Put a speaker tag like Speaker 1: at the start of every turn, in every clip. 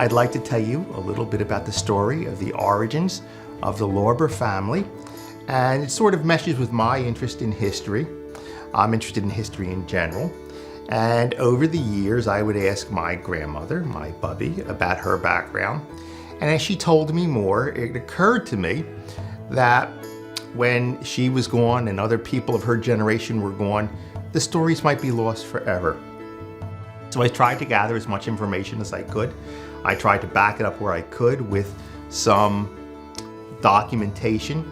Speaker 1: I'd like to tell you a little bit about the story of the origins of the Lorber family, and it sort of meshes with my interest in history. I'm interested in history in general, and over the years I would ask my grandmother, my Bubbe, about her background, and as she told me more, it occurred to me that when she was gone and other people of her generation were gone, the stories might be lost forever. So I tried to gather as much information as I could. I tried to back it up where I could with some documentation.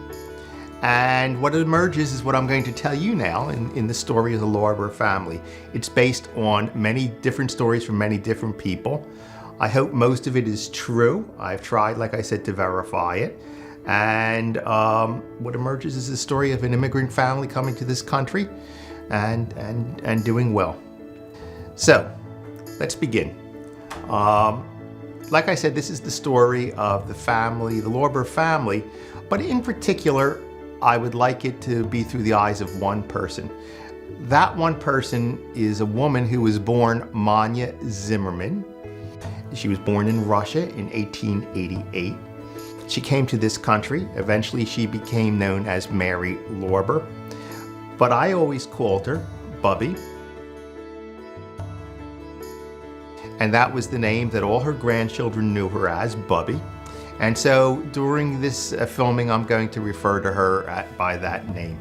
Speaker 1: And what emerges is what I'm going to tell you now in the story of the Lorber family. It's based on many different stories from many different people. I hope most of it is true. I've tried, like I said, to verify it. And what emerges is the story of an immigrant family coming to this country and doing well. So, let's begin. Like I said, this is the story of the family, the Lorber family, but in particular, I would like it to be through the eyes of one person. That one person is a woman who was born Manya Zimmerman. She was born in Russia in 1888. She came to this country. Eventually, she became known as Mary Lorber, but I always called her Bubbe. And that was the name that all her grandchildren knew her as, Bubbe. And so during this filming, I'm going to refer to her by that name.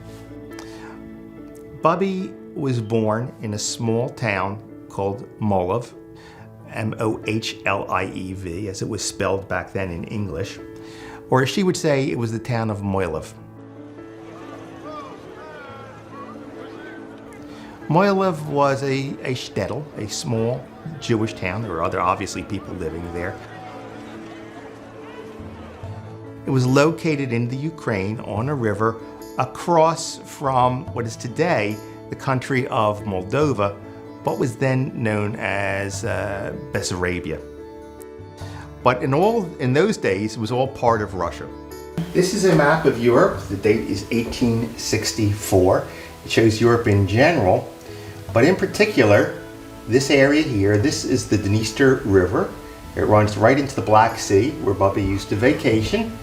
Speaker 1: Bubbe was born in a small town called Mohliev, M-O-H-L-I-E-V, as it was spelled back then in English. Or as she would say, it was the town of Mohliev. Mohliev was a shtetl, a small Jewish town. There were other, obviously, people living there. It was located in the Ukraine on a river across from what is today the country of Moldova, what was then known as Bessarabia. But in those days, it was all part of Russia. This is a map of Europe. The date is 1864. It shows Europe in general. But in particular, this area here, this is the Dniester River. It runs right into the Black Sea, where Bubbe used to vacation.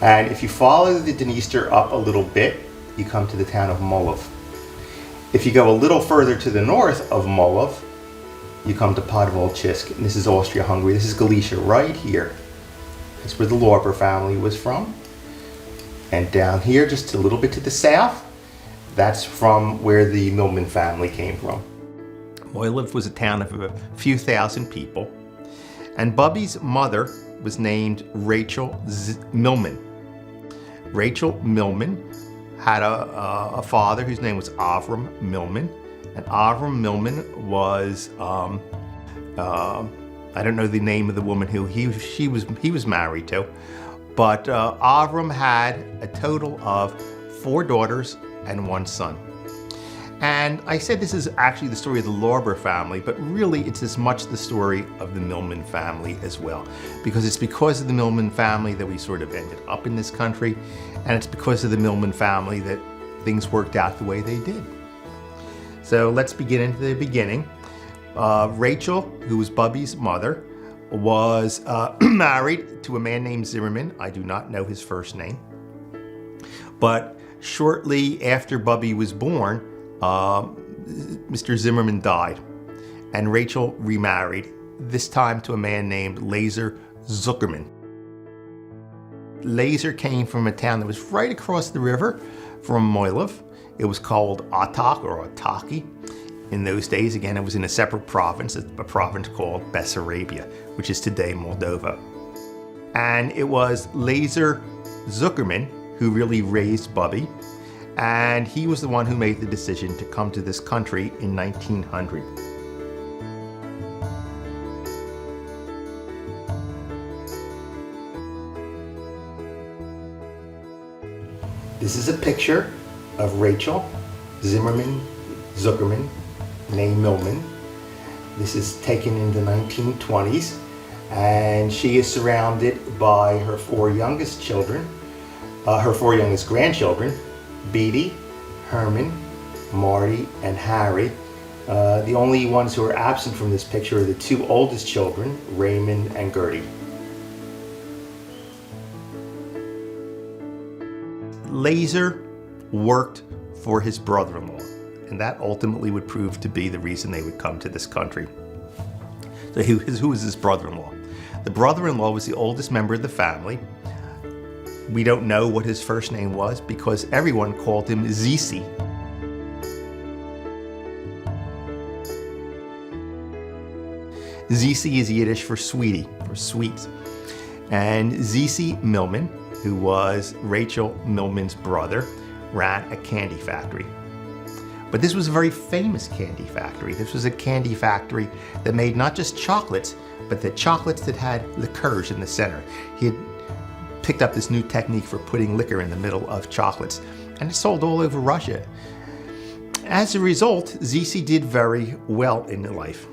Speaker 1: And if you follow the Dniester up a little bit, you come to the town of Mohliev. If you go a little further to the north of Mohliev, you come to Podvolchisk, and this is Austria-Hungary. This is Galicia right here. That's where the Lorber family was from. And down here, just a little bit to the south, that's from where the Millman family came from. Mohliev was a town of a few thousand people, and Bubbe's mother was named Rachel Millman. Rachel Millman had a father whose name was Avram Millman, and Avram Millman was I don't know the name of the woman who he was married to, but Avram had a total of 4 daughters and 1 son. And I said this is actually the story of the Lorber family, but really it's as much the story of the Millman family as well. Because it's because of the Millman family that we sort of ended up in this country, and it's because of the Millman family that things worked out the way they did. So let's begin into the beginning. Rachel, who was Bubbe's mother, was married to a man named Zimmerman. I do not know his first name. But shortly after Bubbe was born, Mr. Zimmerman died, and Rachel remarried, this time to a man named Laser Zuckerman. Laser came from a town that was right across the river from Mohliev. It was called Atak or Ataki. In those days, again, it was in a separate province, a province called Bessarabia, which is today Moldova. And it was Laser Zuckerman who really raised Bubbe, and he was the one who made the decision to come to this country in 1900. This is a picture of Rachel Zimmerman Zuckerman, née Millman. This is taken in the 1920s, and she is surrounded by her 4 youngest children, her 4 youngest grandchildren, Beatty, Herman, Marty, and Harry. The only ones who are absent from this picture are the two oldest children, Raymond and Gertie. Laser worked for his brother-in-law, and that ultimately would prove to be the reason they would come to this country. So who was his brother-in-law? The brother-in-law was the oldest member of the family. We don't know what his first name was because everyone called him Zisi. Zisi is Yiddish for sweetie, or sweet. And Zisi Millman, who was Rachel Millman's brother, ran a candy factory. But this was a very famous candy factory. This was a candy factory that made not just chocolates, but the chocolates that had liqueurs in the center. He had picked up this new technique for putting liquor in the middle of chocolates, and it sold all over Russia. As a result, Zisi did very well in life.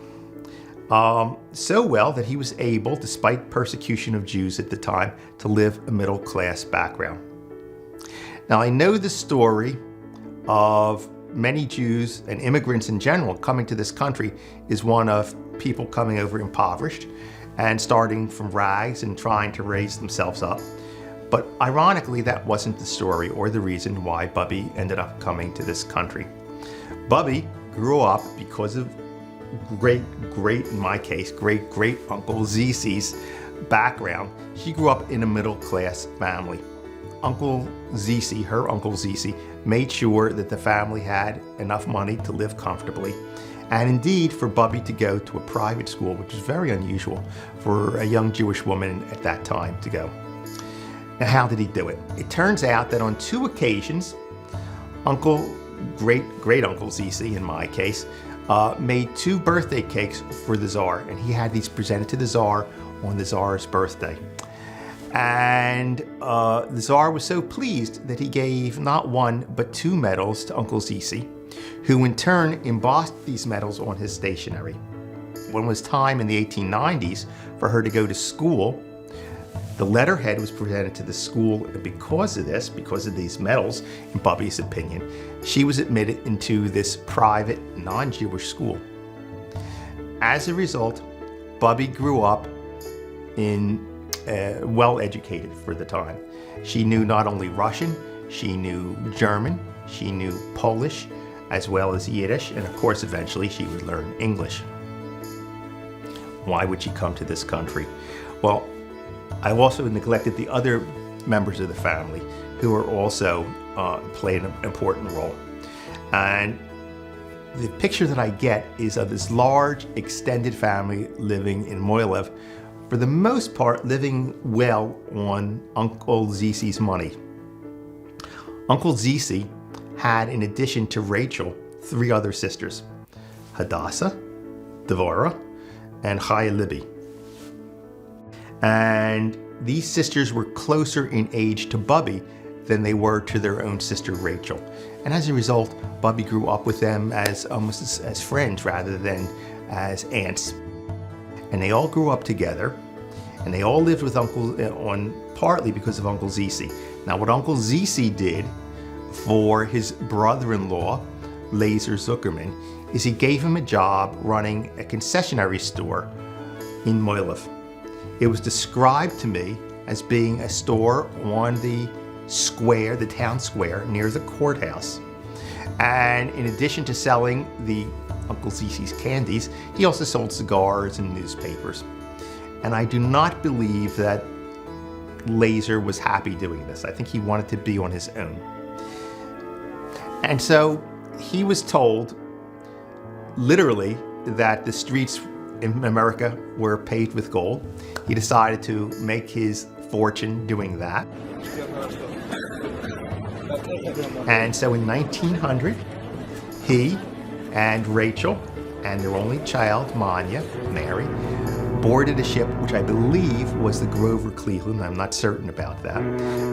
Speaker 1: So well that he was able, despite persecution of Jews at the time, to live a middle-class background. Now, I know the story of many Jews and immigrants in general coming to this country is one of people coming over impoverished and starting from rags and trying to raise themselves up. But ironically, that wasn't the story or the reason why Bubbe ended up coming to this country. Bubbe grew up because of in my case, great Uncle Zisi's background. She grew up in a middle-class family. Uncle Zisi, her Uncle Zisi, made sure that the family had enough money to live comfortably. And indeed, for Bubbe to go to a private school, which is very unusual for a young Jewish woman at that time to go. Now, how did he do it? It turns out that on 2 occasions, great Uncle Zisi, in my case, made 2 birthday cakes for the Tsar, and he had these presented to the Tsar on the Tsar's birthday. And the Tsar was so pleased that he gave not 1 but 2 medals to Uncle Zisi, who in turn embossed these medals on his stationery. When it was time in the 1890s for her to go to school, the letterhead was presented to the school, and because of these medals, in Bubbe's opinion, she was admitted into this private, non-Jewish school. As a result, Bubbe grew up well-educated for the time. She knew not only Russian, she knew German, she knew Polish, as well as Yiddish, and of course, eventually she would learn English. Why would she come to this country? Well, I've also neglected the other members of the family who are also played an important role. And the picture that I get is of this large, extended family living in Moilev, for the most part living well on Uncle Zisi's money. Uncle Zisi had, in addition to Rachel, 3 other sisters, Hadassah, Devora, and Chaya Libby. And these sisters were closer in age to Bubbe than they were to their own sister Rachel. And as a result, Bubbe grew up with them as almost as friends rather than as aunts. And they all grew up together, and they all lived with partly because of Uncle Zisi. Now, what Uncle Zisi did for his brother-in-law, Laser Zuckerman, is he gave him a job running a concessionary store in Moilev. It was described to me as being a store on the square, the town square, near the courthouse. And in addition to selling the Uncle Zisi's candies, he also sold cigars and newspapers. And I do not believe that Laser was happy doing this. I think he wanted to be on his own. And so he was told, literally, that the streets in America were paved with gold. He decided to make his fortune doing that. And so in 1900, he and Rachel and their only child, Mary, boarded a ship, which I believe was the Grover Cleveland. I'm not certain about that.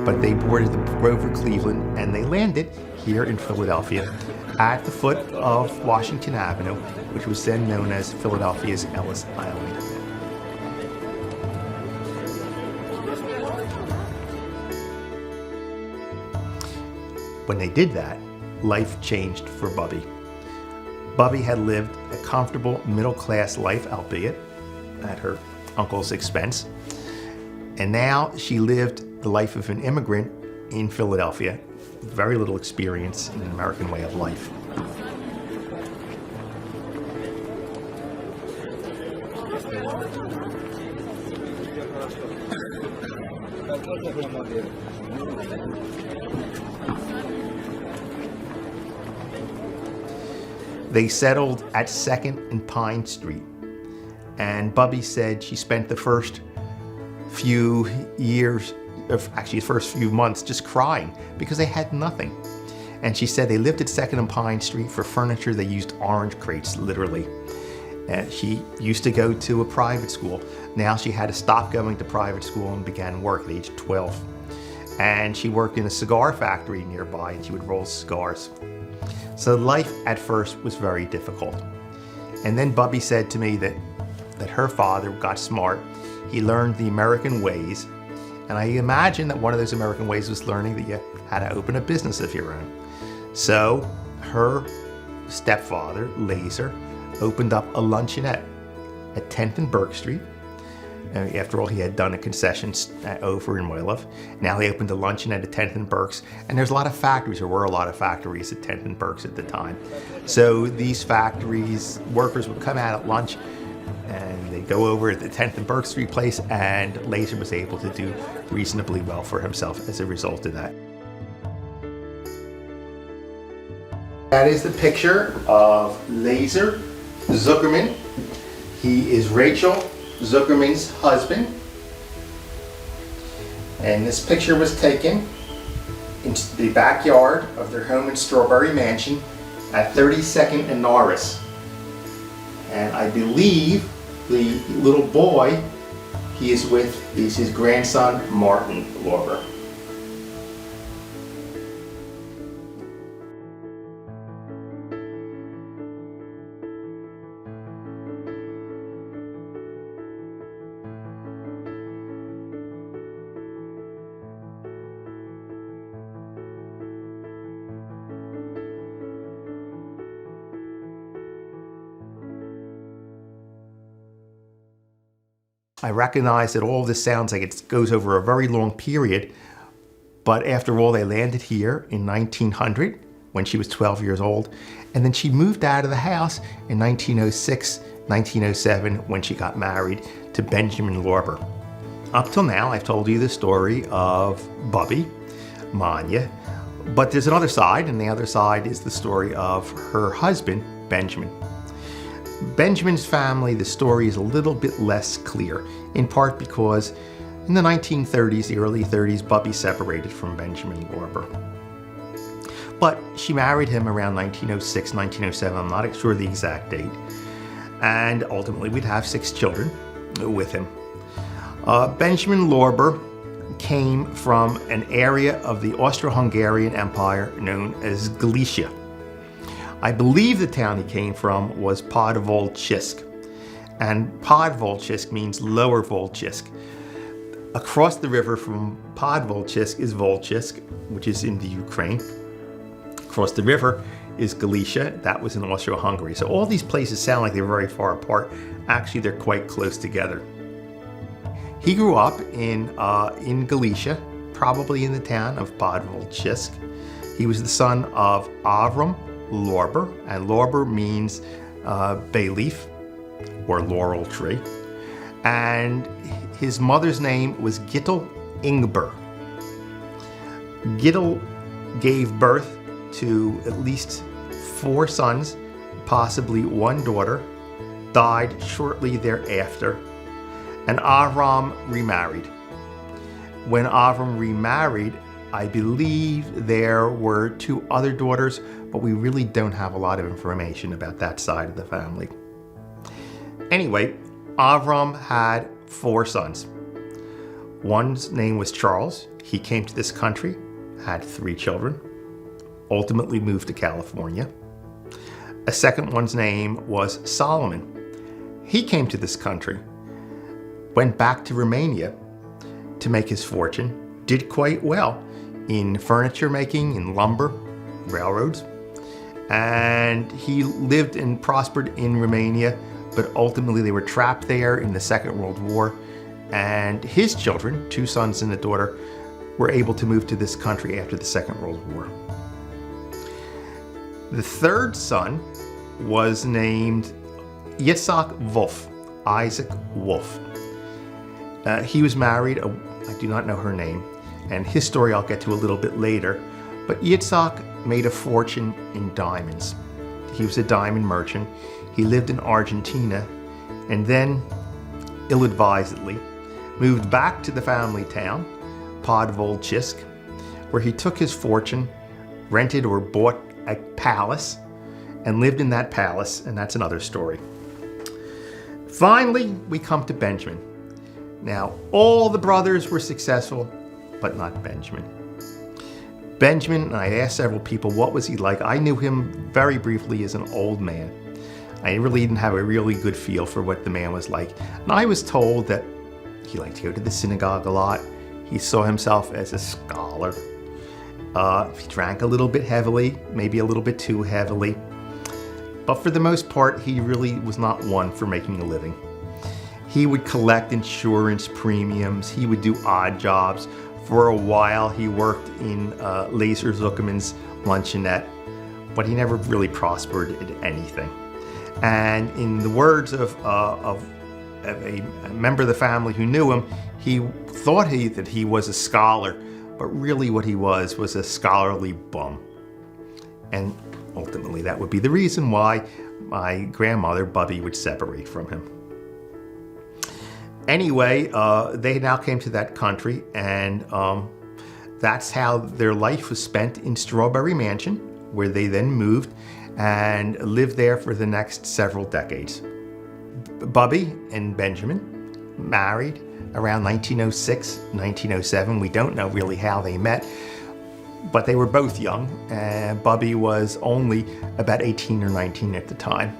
Speaker 1: But they boarded the Grover Cleveland and they landed here in Philadelphia at the foot of Washington Avenue, which was then known as Philadelphia's Ellis Island. When they did that, life changed for Bubbe. Bubbe had lived a comfortable middle-class life, albeit at her uncle's expense. And now she lived the life of an immigrant in Philadelphia. Very little experience in an American way of life. They settled at 2nd and Pine Street, and Bubbe said she spent the first few years, actually the first few months, just crying because they had nothing. And she said they lived at 2nd and Pine Street. For furniture, they used orange crates, literally. And she used to go to a private school. Now she had to stop going to private school and began work at age 12. And she worked in a cigar factory nearby, and she would roll cigars. So life at first was very difficult. And then Bubbe said to me that her father got smart. He learned the American ways. And I imagine that one of those American ways was learning that you had to open a business of your own. So her stepfather, Laser, opened up a luncheonette at 10th and Burke Street. After all, he had done a concession over in Moylove. Now he opened a luncheonette at 10th and Burke's, and there's a lot of factories, there were a lot of factories at 10th and Burke's at the time. So these factories, workers would come out at lunch, and they'd go over at the 10th and Burke Street place, and Laser was able to do reasonably well for himself as a result of that. That is the picture of Laser Zuckerman. He is Rachel Zuckerman's husband. And this picture was taken in the backyard of their home in Strawberry Mansion at 32nd and Norris. And I believe the little boy he is with is his grandson, Martin Lorber. I recognize that all of this sounds like it goes over a very long period, but after all, they landed here in 1900 when she was 12 years old, and then she moved out of the house in 1906, 1907 when she got married to Benjamin Lorber. Up till now, I've told you the story of Bubbe, Manya, but there's another side, and the other side is the story of her husband, Benjamin. Benjamin's family, the story is a little bit less clear, in part because in the 1930s, the early 30s, Bubbe separated from Benjamin Lorber. But she married him around 1906, 1907, I'm not sure the exact date, and ultimately we'd have 6 children with him. Benjamin Lorber came from an area of the Austro-Hungarian Empire known as Galicia. I believe the town he came from was Podvolchisk, and Podvolchisk means Lower Volchisk. Across the river from Podvolchisk is Volchisk, which is in the Ukraine. Across the river is Galicia, that was in Austro-Hungary. So all these places sound like they're very far apart. Actually, they're quite close together. He grew up in Galicia, probably in the town of Podvolchisk. He was the son of Avram Lorber, and Lorber means bay leaf or laurel tree. And his mother's name was Gittel Ingber. Gittel gave birth to at least 4 sons, possibly 1 daughter, died shortly thereafter, and Avram remarried. When Avram remarried, I believe there were 2 other daughters, but we really don't have a lot of information about that side of the family. Anyway, Avram had 4 sons. One's name was Charles. He came to this country, had 3 children, ultimately moved to California. A second one's name was Solomon. He came to this country, went back to Romania to make his fortune, did quite well in furniture making, in lumber, railroads, and he lived and prospered in Romania, but ultimately they were trapped there in the Second World War, and his children, 2 sons and a daughter, were able to move to this country after the Second World War. The third son was named Isaac Wolf. He was married, I do not know her name, and his story I'll get to a little bit later, but Isaac made a fortune in diamonds. He was a diamond merchant. He lived in Argentina, and then, ill-advisedly, moved back to the family town, Podvolchisk, where he took his fortune, rented or bought a palace, and lived in that palace, and that's another story. Finally, we come to Benjamin. Now, all the brothers were successful, but not Benjamin. Benjamin, and I asked several people, what was he like? I knew him very briefly as an old man. I really didn't have a really good feel for what the man was like. And I was told that he liked to go to the synagogue a lot. He saw himself as a scholar. He drank a little bit heavily, maybe a little bit too heavily. But for the most part, he really was not one for making a living. He would collect insurance premiums. He would do odd jobs. For a while, he worked in Laser Zuckerman's luncheonette, but he never really prospered at anything. And in the words of a member of the family who knew him, he thought that he was a scholar, but really what he was a scholarly bum. And ultimately, that would be the reason why my grandmother, Bubbe, would separate from him. Anyway, they now came to that country, and that's how their life was spent in Strawberry Mansion, where they then moved and lived there for the next several decades. Bubbe and Benjamin married around 1906, 1907. We don't know really how they met, but they were both young, and Bubbe was only about 18 or 19 at the time.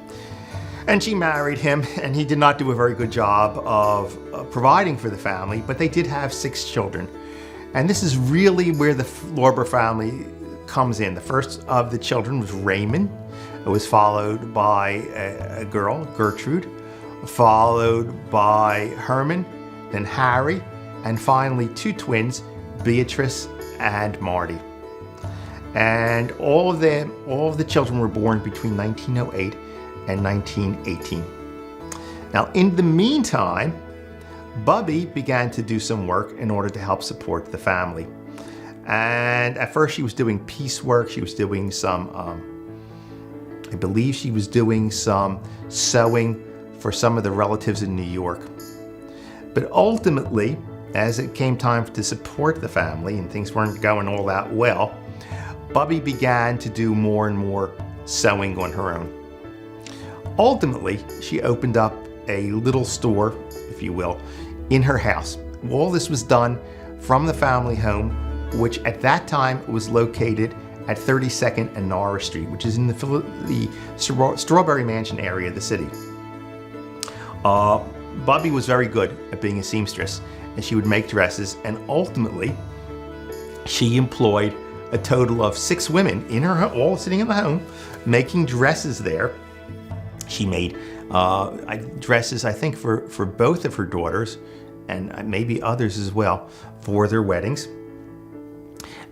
Speaker 1: And she married him, and he did not do a very good job of providing for the family, but they did have 6 children. And this is really where the Lorber family comes in. The first of the children was Raymond. It was followed by a girl, Gertrude, followed by Herman, then Harry, and finally 2 twins, Beatrice and Marty. And all of the children were born between 1908 and 1918. Now, in the meantime, Bubbe began to do some work in order to help support the family. And at first she was doing piecework. She was doing some, I believe she was doing some sewing for some of the relatives in New York. But ultimately, as it came time to support the family and things weren't going all that well, Bubbe began to do more and more sewing on her own. Ultimately, she opened up a little store, if you will, in her house. All this was done from the family home, which at that time was located at 32nd and Norris Street, which is in the Strawberry Mansion area of the city. Bubbe was very good at being a seamstress, and she would make dresses, and ultimately, she employed a total of 6 women in her home, all sitting in the home, making dresses there. She made dresses, I think, for both of her daughters, and maybe others as well, for their weddings.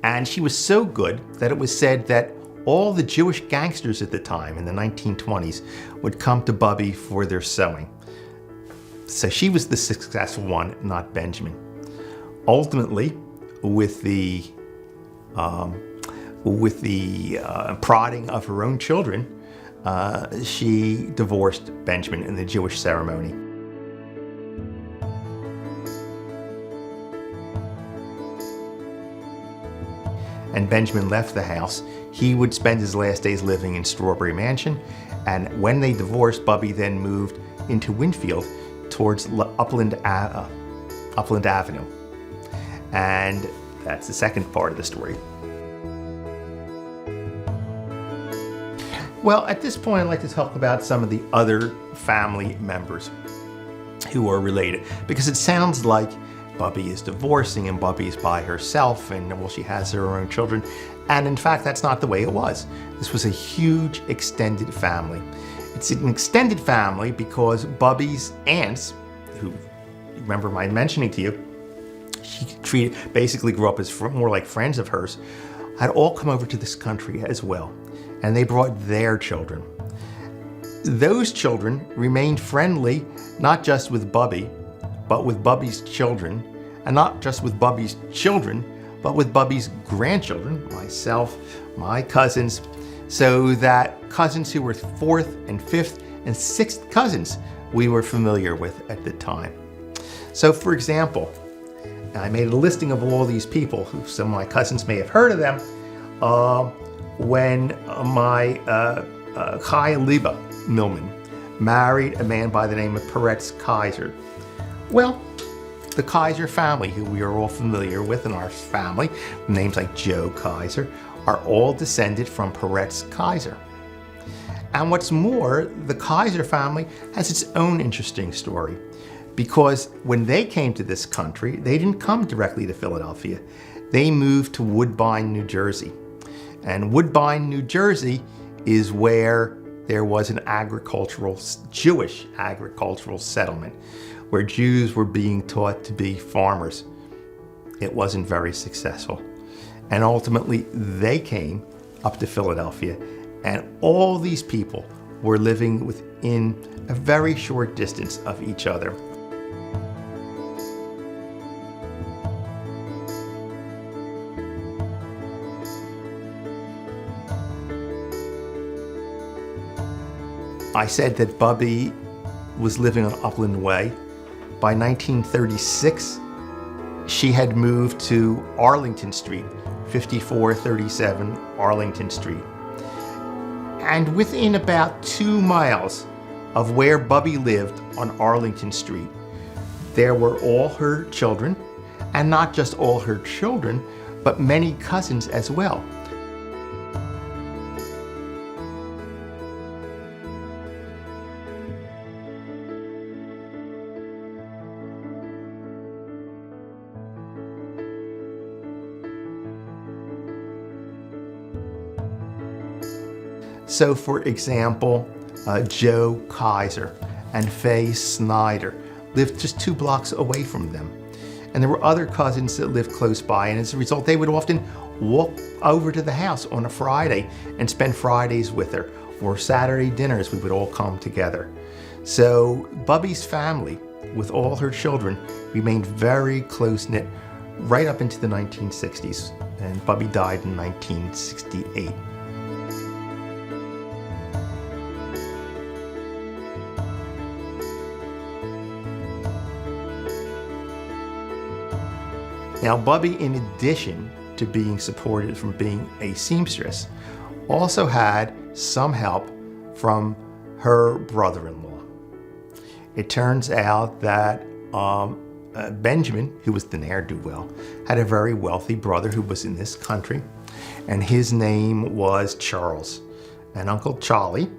Speaker 1: And she was so good that it was said that all the Jewish gangsters at the time, in the 1920s, would come to Bubbe for their sewing. So she was the successful one, not Benjamin. Ultimately, with the prodding of her own children, she divorced Benjamin in the Jewish ceremony. And Benjamin left the house. He would spend his last days living in Strawberry Mansion, and when they divorced, Bubbe then moved into Winfield towards Upland Avenue. And that's the second part of the story. Well, at this point, I'd like to talk about some of the other family members who are related, because it sounds like Bubbe is divorcing and Bubbe is by herself, and well, she has her own children. And in fact, that's not the way it was. This was a huge extended family. It's an extended family because Bubbe's aunts, who, remember my mentioning to you, basically grew up as more like friends of hers, had all come over to this country as well. And they brought their children. Those children remained friendly, not just with Bubbe, but with Bubbe's children, and not just with Bubbe's children, but with Bubbe's grandchildren, myself, my cousins, so that cousins who were fourth and fifth and sixth cousins we were familiar with at the time. So for example, I made a listing of all these people, who some of my cousins may have heard of them, when my Kai Liba Millman married a man by the name of Peretz Kaiser. Well, the Kaiser family, who we are all familiar with in our family, names like Joe Kaiser, are all descended from Peretz Kaiser. And what's more, the Kaiser family has its own interesting story, because when they came to this country, they didn't come directly to Philadelphia. They moved to Woodbine, New Jersey. And Woodbine, New Jersey is where there was an Jewish agricultural settlement, where Jews were being taught to be farmers. It wasn't very successful. And ultimately, they came up to Philadelphia, and all these people were living within a very short distance of each other. I said that Bubbe was living on Upland Way. By 1936, she had moved to Arlington Street, 5437 Arlington Street. And within about 2 miles of where Bubbe lived on Arlington Street, there were all her children, and not just all her children, but many cousins as well. So for example, Joe Kaiser and Faye Snyder lived just 2 blocks away from them. And there were other cousins that lived close by, and as a result, they would often walk over to the house on a Friday and spend Fridays with her, or Saturday dinners. We would all come together. So Bubbe's family, with all her children, remained very close-knit right up into the 1960s, and Bubbe died in 1968. Now, Bubbe, in addition to being supported from being a seamstress, also had some help from her brother-in-law. It turns out that Benjamin, who was the ne'er-do-well, had a very wealthy brother who was in this country, and his name was Charles. And Uncle Charlie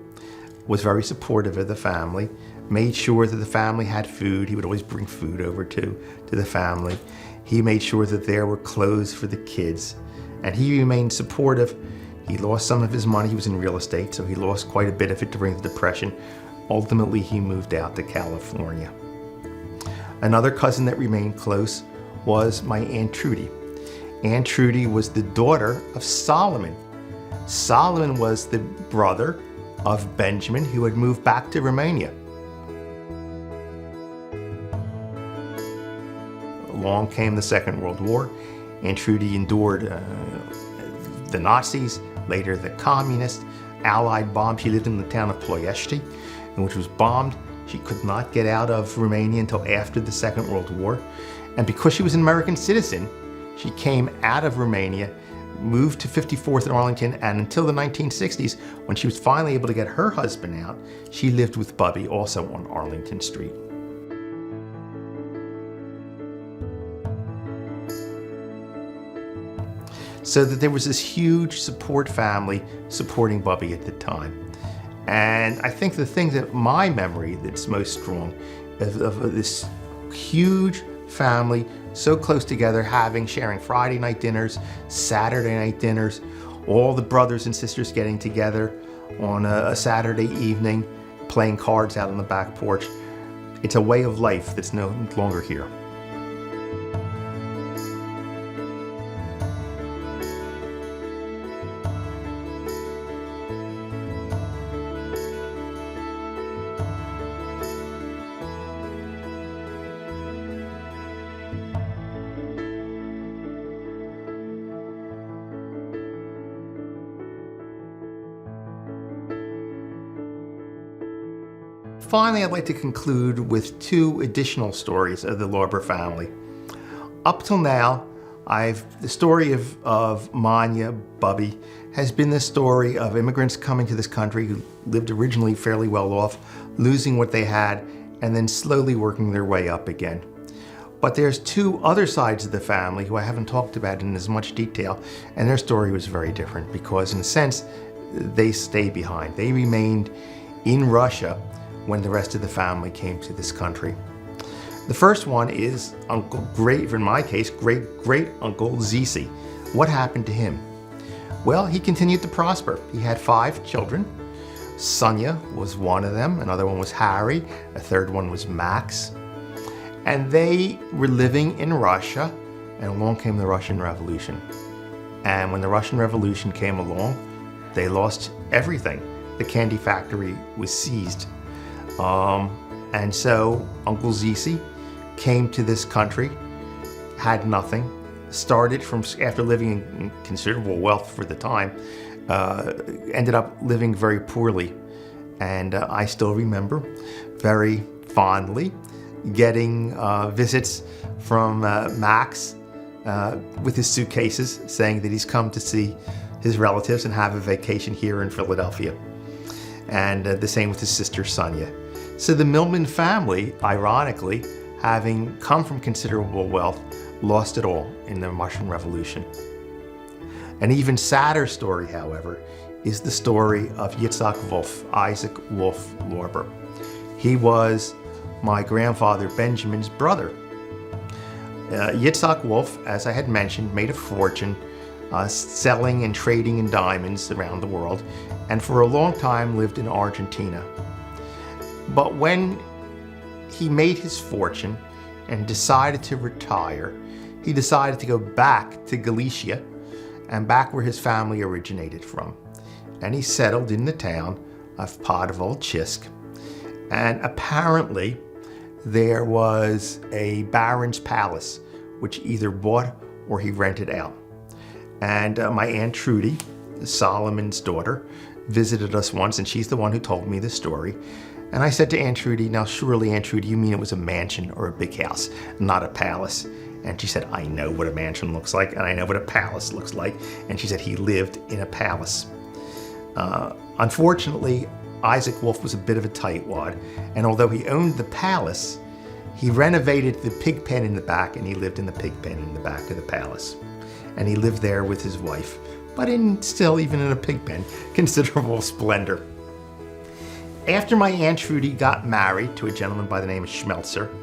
Speaker 1: was very supportive of the family, made sure that the family had food. He would always bring food over to the family. He made sure that there were clothes for the kids, and he remained supportive. He lost some of his money. He was in real estate, so he lost quite a bit of it during the Depression. Ultimately, he moved out to California. Another cousin that remained close was my Aunt Trudy. Aunt Trudy was the daughter of Solomon. Solomon was the brother of Benjamin, who had moved back to Romania. Along came the Second World War. Aunt Trudy endured the Nazis, later the communist, Allied bomb. She lived in the town of Ploiești, which was bombed. She could not get out of Romania until after the Second World War. And because she was an American citizen, she came out of Romania, moved to 54th in Arlington, and until the 1960s, when she was finally able to get her husband out, she lived with Bubbe also on Arlington Street. So that there was this huge support family supporting Bubbe at the time. And I think the thing that my memory that's most strong of this huge family, so close together, sharing Friday night dinners, Saturday night dinners, all the brothers and sisters getting together on a Saturday evening, playing cards out on the back porch. It's a way of life that's no longer here. Finally, I'd like to conclude with two additional stories of the Lorber family. Up till now, the story of Manya, Bubbe, has been the story of immigrants coming to this country who lived originally fairly well off, losing what they had, and then slowly working their way up again. But there's two other sides of the family who I haven't talked about in as much detail, and their story was very different because, in a sense, they stayed behind. They remained in Russia when the rest of the family came to this country. The first one is in my case, great-great-uncle Zisi. What happened to him? Well, he continued to prosper. He had 5 children. Sonia was one of them, another one was Harry, a third one was Max. And they were living in Russia, and along came the Russian Revolution. And when the Russian Revolution came along, they lost everything. The candy factory was seized. And so Uncle Zisi came to this country, had nothing, started from, after living in considerable wealth for the time, ended up living very poorly. And I still remember very fondly getting visits from Max with his suitcases saying that he's come to see his relatives and have a vacation here in Philadelphia. And the same with his sister Sonia. So the Millman family, ironically, having come from considerable wealth, lost it all in the Russian Revolution. An even sadder story, however, is the story of Yitzhak Wolf, Isaac Wolf Lorber. He was my grandfather Benjamin's brother. Yitzhak Wolf, as I had mentioned, made a fortune selling and trading in diamonds around the world, and for a long time lived in Argentina. But when he made his fortune and decided to retire, he decided to go back to Galicia and back where his family originated from. And he settled in the town of Podvolchisk. And apparently there was a baron's palace, which either bought or he rented out. And my Aunt Trudy, Solomon's daughter, visited us once, and she's the one who told me the story. And I said to Aunt Trudy, now surely, Aunt Trudy, you mean it was a mansion or a big house, not a palace? And she said, I know what a mansion looks like, and I know what a palace looks like. And she said he lived in a palace. Unfortunately, Isaac Wolf was a bit of a tightwad, and although he owned the palace, he renovated the pig pen in the back, and he lived in the pig pen in the back of the palace. And he lived there with his wife, but even in a pig pen, considerable splendor. After my Aunt Trudy got married to a gentleman by the name of Schmelzer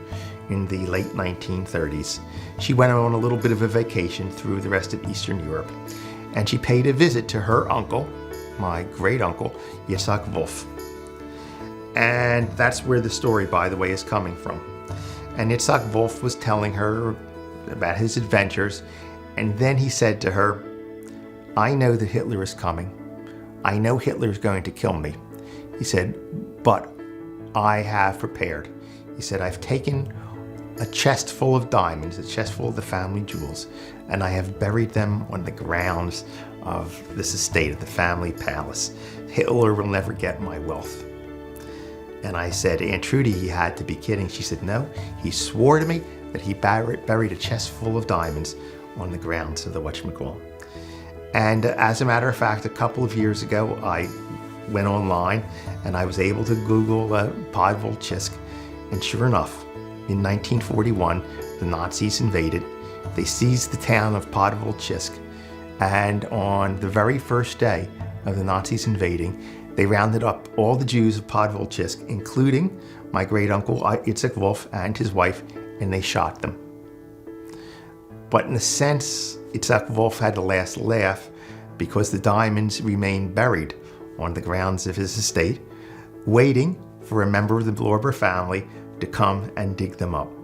Speaker 1: in the late 1930s, she went on a little bit of a vacation through the rest of Eastern Europe, and she paid a visit to her uncle, my great uncle, Yitzhak Wolf. And that's where the story, by the way, is coming from. And Yitzhak Wolf was telling her about his adventures, and then he said to her, I know that Hitler is coming. I know Hitler is going to kill me. He said, but I have prepared. He said, I've taken a chest full of diamonds, a chest full of the family jewels, and I have buried them on the grounds of this estate, of the family palace. Hitler will never get my wealth. And I said, Aunt Trudy, he had to be kidding. She said, no, he swore to me that he buried a chest full of diamonds on the grounds of the whatchamacall. And as a matter of fact, a couple of years ago, I went online and I was able to Google Podvolchisk, and sure enough, in 1941, the Nazis invaded. They seized the town of Podvolchisk, and on the very first day of the Nazis invading, they rounded up all the Jews of Podvolchisk, including my great uncle Yitzhak Wolf and his wife, and they shot them. But in a sense, Yitzhak Wolf had the last laugh because the diamonds remained buried on the grounds of his estate, waiting for a member of the Blorber family to come and dig them up.